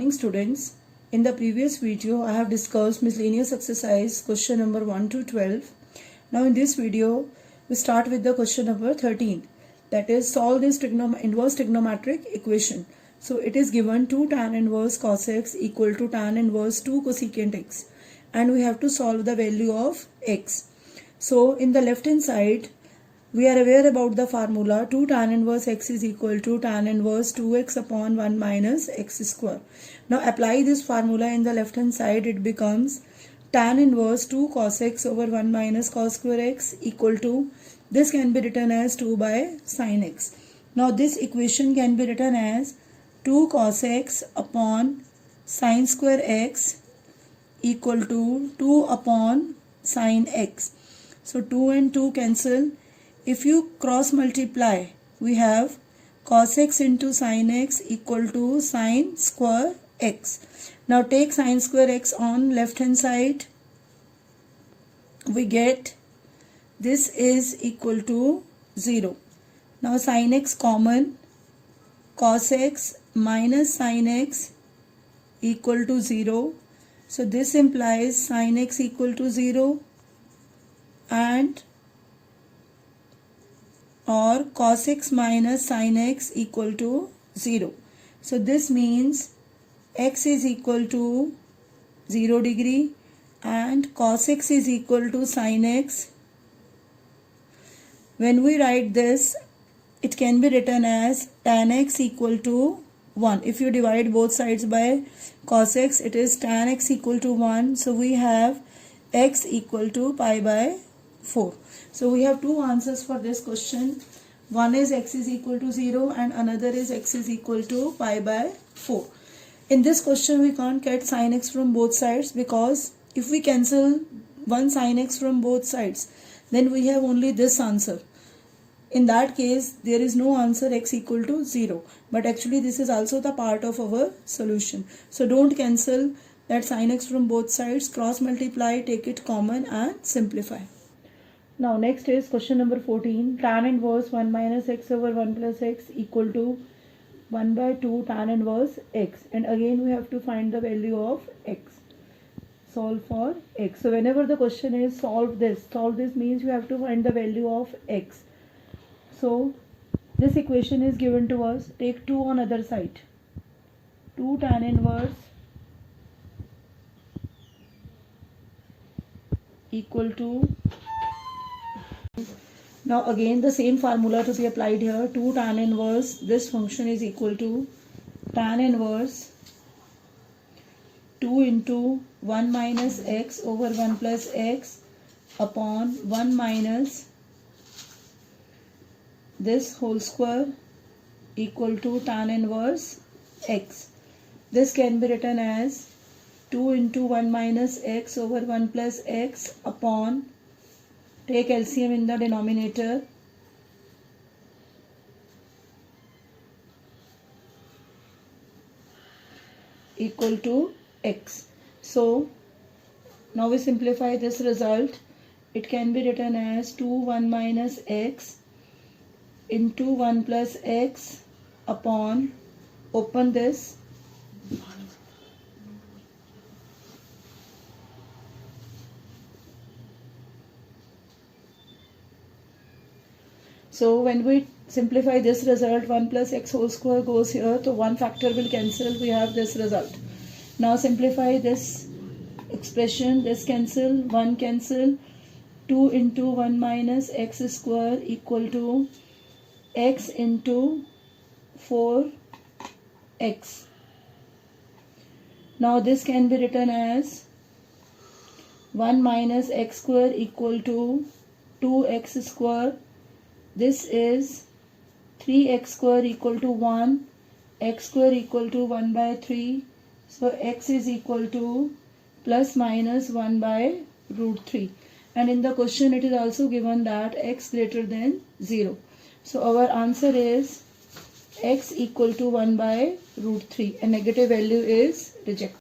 morning students. In the previous video I have discussed miscellaneous exercise question number 1 to 12. Now in this video we start with the question number 13, that is solve this inverse trigonometric equation. So it is given 2 tan inverse cos x equal to tan inverse 2 cosecant x, and we have to solve the value of x. So in the left hand side we are aware about the formula 2 tan inverse x is equal to tan inverse 2x upon 1 minus x square. Now apply this formula in the left hand side. It becomes tan inverse 2 cos x over 1 minus cos square x equal to, this can be written as 2 by sin x. Now this equation can be written as 2 cos x upon sin square x equal to 2 upon sin x. So 2 and 2 cancel. If you cross multiply, we have cos x into sin x equal to sin square x. Now take sin square x on left hand side. We get this is equal to 0. Now sin x common, cos x minus sin x equal to 0. So this implies sin x equal to 0 and or cos x minus sin x equal to 0. So this means x is equal to 0 degree and cos x is equal to sin x. When we write this, it can be written as tan x equal to 1. If you divide both sides by cos x, it is tan x equal to 1. So we have x equal to pi by 4. So we have two answers for this question. One is x is equal to 0 and another is x is equal to pi by 4. In this question we can't get sin x from both sides, because if we cancel one sin x from both sides, then we have only this answer. In that case there is no answer x equal to 0, but actually this is also the part of our solution. So don't cancel that sin x from both sides, cross multiply, take it common and simplify. Now next is question number 14. Tan inverse 1 minus x over 1 plus x equal to 1 by 2 tan inverse x, and again we have to find the value of x. Solve for x. So whenever the question is solve this means you have to find the value of x. So this equation is given to us. Take 2 on other side. 2 tan inverse equal to, now again the same formula to be applied here. 2 tan inverse, this function is equal to tan inverse 2 into 1 minus x over 1 plus x upon 1 minus this whole square equal to tan inverse x. This can be written as 2 into 1 minus x over 1 plus x upon, take LCM in the denominator, equal to x. So now we simplify this result. It can be written as 2 1 minus x into 1 plus x upon, open this, so when we simplify this result, 1 plus x whole square goes here, so one factor will cancel, we have this result. Now simplify this expression, this cancel, 1 cancel, 2 into 1 minus x square equal to x into 4x. Now this can be written as 1 minus x square equal to 2x square. This is 3x square equal to 1, x square equal to 1 by 3. So x is equal to plus minus 1 by root 3. And in the question it is also given that x greater than 0. So our answer is x equal to 1 by root 3, and negative value is rejected.